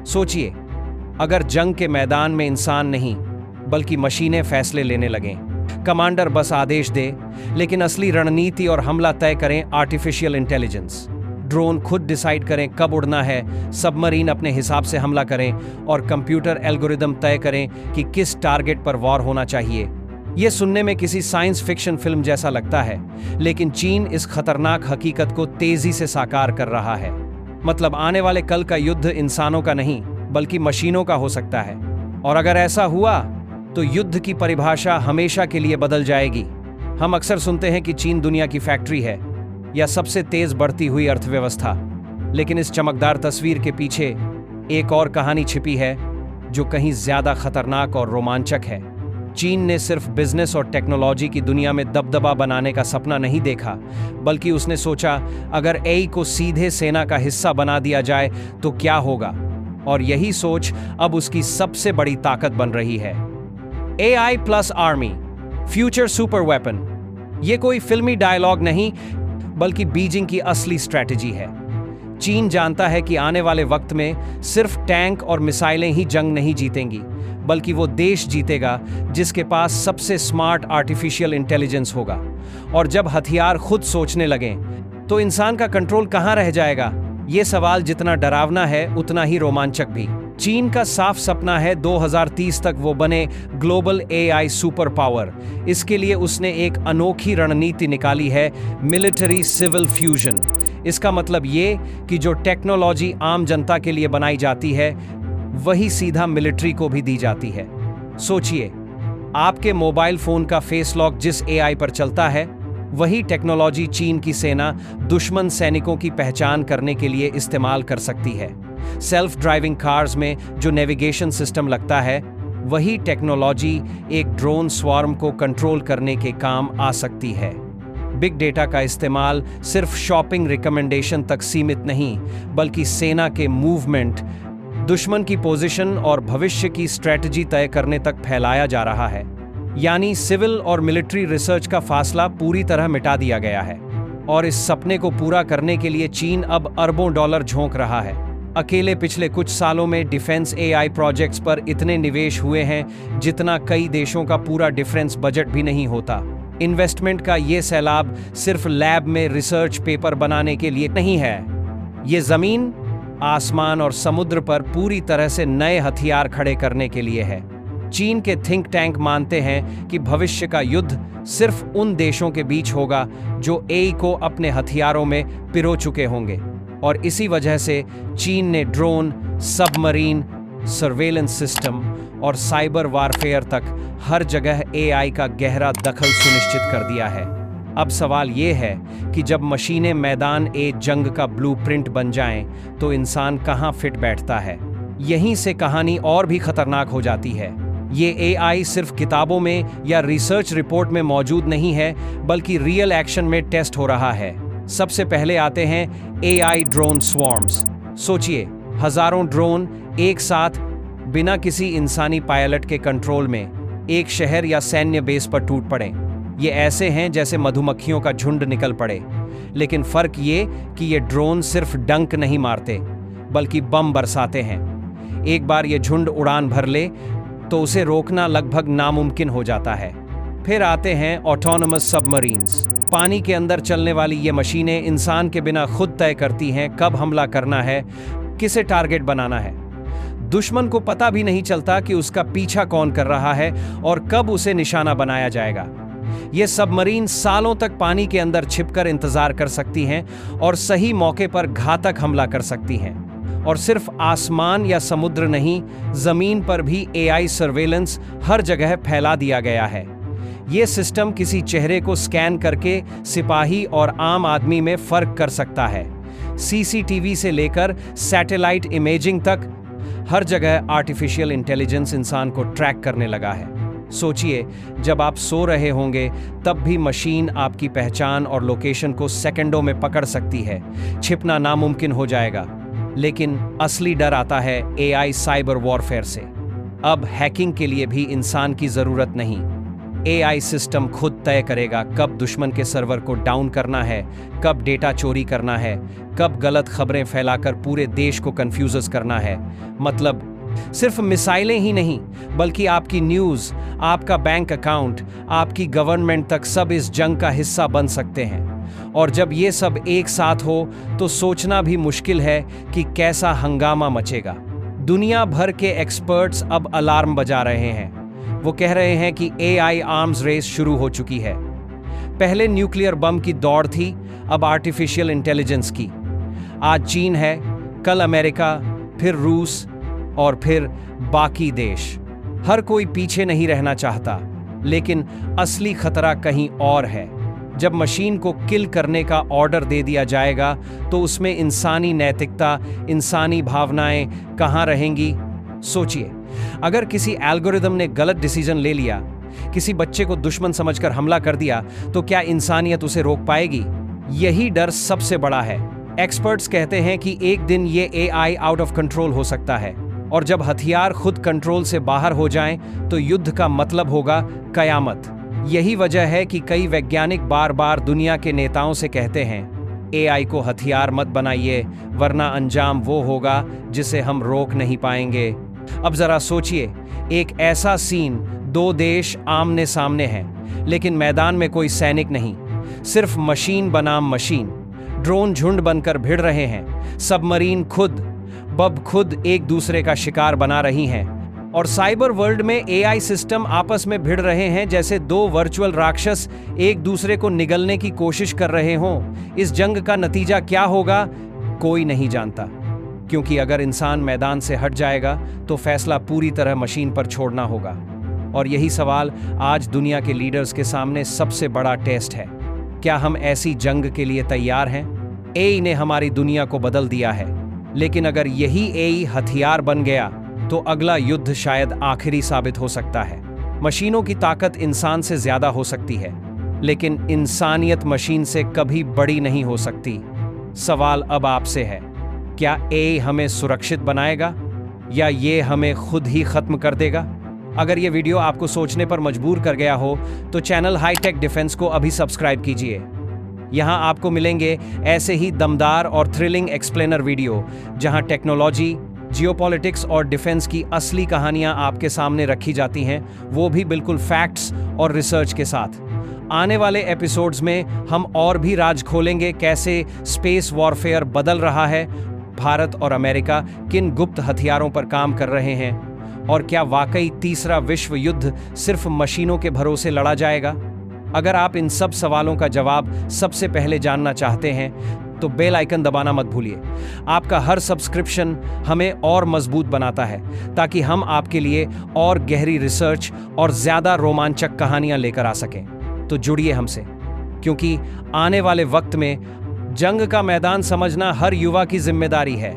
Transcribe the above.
सोचिए, अगर जंग के मैदान में इंसान नहीं बल्कि मशीनें फैसले लेने लगें, कमांडर बस आदेश दे, लेकिन असली रणनीति और हमला तय करें आर्टिफिशियल इंटेलिजेंस। ड्रोन खुद डिसाइड करें कब उड़ना है, सबमरीन अपने हिसाब से हमला करें और कंप्यूटर एल्गोरिदम तय करें कि किस टारगेट पर वॉर होना चाहिए। यह सुनने में किसी साइंस फिक्शन फिल्म जैसा लगता है, लेकिन चीन इस खतरनाक हकीकत को तेजी से साकार कर रहा है। मतलब आने वाले कल का युद्ध इंसानों का नहीं बल्कि मशीनों का हो सकता है। और अगर ऐसा हुआ तो युद्ध की परिभाषा हमेशा के लिए बदल जाएगी। हम अक्सर सुनते हैं कि चीन दुनिया की फैक्ट्री है या सबसे तेज बढ़ती हुई अर्थव्यवस्था, लेकिन इस चमकदार तस्वीर के पीछे एक और कहानी छिपी है जो कहीं ज्यादा खतरनाक और रोमांचक है। चीन ने सिर्फ बिजनेस और टेक्नोलॉजी की दुनिया में दबदबा बनाने का सपना नहीं देखा, बल्कि उसने सोचा अगर एआई को सीधे सेना का हिस्सा बना दिया जाए तो क्या होगा। और यही सोच अब उसकी सबसे बड़ी ताकत बन रही है। AI plus army, future super weapon. ये कोई फिल्मी डायलॉग नहीं बल्कि बीजिंग की असली स्ट्रैटेजी है। चीन जानता है कि आने वाले वक्त में सिर्फ टैंक और मिसाइलें ही जंग नहीं जीतेंगी, बल्कि वो देश जीतेगा जिसके पास सबसे स्मार्ट आर्टिफिशियल इंटेलिजेंस होगा। और जब हथियार खुद सोचने लगें तो इंसान का कंट्रोल कहां रह जाएगा? ये सवाल जितना डरावना है उतना ही रोमांचक भी। चीन का साफ सपना है 2030 तक वो बने ग्लोबल एआई सुपर पावर। इसके लिए उसने एक अनोखी रणनीति निकाली है, मिलिट्री सिविल फ्यूजन। इसका मतलब ये कि जो टेक्नोलॉजी आम जनता के लिए बनाई जाती है वही सीधा मिलिट्री को भी दी जाती है। सोचिए, आपके मोबाइल फोन का फेस लॉक जिस एआई पर चलता है, वही टेक्नोलॉजी चीन की सेना दुश्मन सैनिकों की पहचान करने के लिए इस्तेमाल कर सकती है। सेल्फ ड्राइविंग कार्स में जो नेविगेशन सिस्टम लगता है, वही टेक्नोलॉजी एक ड्रोन स्वार्म को कंट्रोल करने के काम आ सकती है। बिग डेटा का इस्तेमाल सिर्फ शॉपिंग रिकमेंडेशन तक सीमित नहीं, बल्कि सेना के मूवमेंट, दुश्मन की पोजीशन और भविष्य की स्ट्रेटजी तय करने तक फैलाया जा रहा है। यानी सिविल और मिलिट्री रिसर्च का फासला पूरी तरह मिटा दिया गया है। और इस सपने को पूरा करने के लिए चीन अब अरबों डॉलर झोंक रहा है। अकेले पिछले कुछ सालों में डिफेंस एआई प्रोजेक्ट्स पर इतने निवेश हुए हैं जितना कई देशों का पूरा डिफेंस बजट भी नहीं होता। इन्वेस्टमेंट का ये सैलाब सिर्फ लैब में रिसर्च पेपर बनाने के लिए नहीं है। ये जमीन, आसमान और समुद्र पर पूरी तरह से नए हथियार खड़े करने के लिए है। चीन के थिंक टैंक मानते हैं कि भविष्य का युद्ध सिर्फ उन देशों के बीच होगा जो एआई को अपने हथियारों में पिरो चुके होंगे। और इसी वजह से चीन ने ड्रोन, सबमरीन, सर्वेलेंस सिस्टम और साइबर वारफेयर तक हर जगह एआई का गहरा दखल सुनिश्चित कर दिया है। अब सवाल ये है कि जब मशीनें मैदान ए जंग का ब्लूप्रिंट बन जाएं, तो इंसान कहां फिट बैठता है? यहीं से कहानी और भी खतरनाक हो जाती है। ये एआई सिर्फ किताबों में या रिसर्च रिपोर्ट में मौजूद नहीं है, बल्कि रियल एक्शन में टेस्ट हो रहा है। सबसे पहले आते हैं एआई ड्रोन स्वॉर्म्स। सोचिए, हजारों ड्रोन एक साथ बिना किसी इंसानी पायलट के कंट्रोल में एक शहर या सैन्य बेस पर टूट पड़े। ये ऐसे हैं जैसे मधुमक्खियों का झुंड निकल पड़े। लेकिन फर्क ये कि ये ड्रोन सिर्फ डंक नहीं मारते, बल्कि बम बरसाते हैं। एक बार ये झुंड उड़ान भर ले तो उसे रोकना लगभग नामुमकिन हो जाता है। फिर आते हैं ऑटोनोमस सबमरीन्स। पानी के अंदर चलने वाली ये मशीनें इंसान के बिना खुद तय करती हैं कब हमला करना है, किसे टारगेट बनाना है। दुश्मन को पता भी नहीं चलता कि उसका पीछा कौन कर रहा है और कब उसे निशाना बनाया जाएगा। ये सबमरीन सालों तक पानी के अंदर छिपकर इंतजार कर सकती हैं और सही मौके पर घातक हमला कर सकती हैं। और सिर्फ आसमान या समुद्र नहीं, जमीन पर भी एआई सर्वेलेंस हर जगह फैला दिया गया है। ये सिस्टम किसी चेहरे को स्कैन करके सिपाही और आम आदमी में फर्क कर सकता है। सीसीटीवी से लेकर सैटेलाइट इमेजिंग तक हर जगह आर्टिफिशियल इंटेलिजेंस इंसान को ट्रैक करने लगा है। सोचिए, जब आप सो रहे होंगे तब भी मशीन आपकी पहचान और लोकेशन को सेकंडों में पकड़ सकती है। छिपना नामुमकिन हो जाएगा। लेकिन असली डर आता है एआई साइबर वॉरफेयर से। अब हैकिंग के लिए भी इंसान की जरूरत नहीं। एआई सिस्टम खुद तय करेगा कब दुश्मन के सर्वर को डाउन करना है, कब डेटा चोरी करना है, कब गलत खबरें फैलाकर पूरे देश को कंफ्यूज करना है। मतलब सिर्फ मिसाइलें ही नहीं, बल्कि आपकी न्यूज़, आपका बैंक अकाउंट, आपकी गवर्नमेंट तक सब इस जंग का हिस्सा बन सकते हैं। और जब ये सब एक साथ हो तो सोचना भी मुश्किल है कि कैसा हंगामा मचेगा। दुनिया भर के एक्सपर्ट्स अब अलार्म बजा रहे हैं। वो कह रहे हैं कि एआई आर्म्स रेस शुरू हो चुकी है। पहले न्यूक्लियर बम की दौड़ थी, अब आर्टिफिशियल इंटेलिजेंस की। आज चीन है, कल अमेरिका, फिर रूस और फिर बाकी देश। हर कोई पीछे नहीं रहना चाहता, लेकिन असली खतरा कहीं और है। जब मशीन को किल करने का ऑर्डर दे दिया जाएगा तो उसमें इंसानी नैतिकता, इंसानी भावनाएं कहाँ रहेंगी? सोचिए, अगर किसी एल्गोरिदम ने गलत डिसीजन ले लिया, किसी बच्चे को दुश्मन समझकर हमला कर दिया, तो क्या इंसानियत उसे रोक पाएगी? यही डर सबसे बड़ा है। एक्सपर्ट्स कहते हैं कि एक दिन ये एआई आउट ऑफ कंट्रोल हो सकता है, और जब हथियार खुद कंट्रोल से बाहर हो जाएं, तो युद्ध का मतलब होगा कयामत। यही वजह है कि कई वैज्ञानिक बार बार दुनिया के नेताओं से कहते हैं, एआई को हथियार मत बनाइए, वरना अंजाम वो होगा जिसे हम रोक नहीं पाएंगे। अब जरा सोचिए, एक ऐसा सीन, दो देश आमने सामने हैं, लेकिन मैदान में कोई सैनिक नहीं, सिर्फ मशीन बनाम मशीन। ड्रोन झुंड बनकर भिड़ रहे हैं, सबमरीन खुद एक दूसरे का शिकार बना रही हैं, और साइबर वर्ल्ड में एआई सिस्टम आपस में भिड़ रहे हैं जैसे दो वर्चुअल राक्षस एक दूसरे को निगलने की कोशिश कर रहे हों। इस जंग का नतीजा क्या होगा, कोई नहीं जानता, क्योंकि अगर इंसान मैदान से हट जाएगा तो फैसला पूरी तरह मशीन पर छोड़ना होगा। और यही सवाल आज दुनिया के लीडर्स के सामने सबसे बड़ा टेस्ट है। क्या हम ऐसी जंग के लिए तैयार हैं? एआई ने हमारी दुनिया को बदल दिया है, लेकिन अगर यही एआई हथियार बन गया तो अगला युद्ध शायद आखिरी साबित हो सकता है। मशीनों की ताकत इंसान से ज्यादा हो सकती है, लेकिन इंसानियत मशीन से कभी बड़ी नहीं हो सकती। सवाल अब आपसे है, क्या एआई हमें सुरक्षित बनाएगा या ये हमें खुद ही खत्म कर देगा? अगर ये वीडियो आपको सोचने पर मजबूर कर गया हो तो चैनल हाईटेक डिफेंस को अभी सब्सक्राइब कीजिए। यहाँ आपको मिलेंगे ऐसे ही दमदार और थ्रिलिंग एक्सप्लेनर वीडियो, जहाँ टेक्नोलॉजी, जियोपॉलिटिक्स और डिफेंस की असली कहानियां आपके सामने रखी जाती हैं, वो भी बिल्कुल फैक्ट्स और रिसर्च के साथ। आने वाले एपिसोड्स में हम और भी राज खोलेंगे, कैसे स्पेस वॉरफेयर बदल रहा है, भारत और अमेरिका किन गुप्त हथियारों पर काम कर रहे हैं, और क्या वाकई तीसरा विश्व युद्ध सिर्फ मशीनों के भरोसे लड़ा जाएगा? अगर आप इन सब सवालों का जवाब सबसे पहले जानना चाहते हैं तो बेल आइकन दबाना मत भूलिए। आपका हर सब्सक्रिप्शन हमें और मजबूत बनाता है, ताकि हम आपके लिए और गहरी रिसर्च और ज्यादा रोमांचक कहानियां लेकर आ सकें। तो जुड़िए हमसे, क्योंकि आने वाले वक्त में जंग का मैदान समझना हर युवा की जिम्मेदारी है।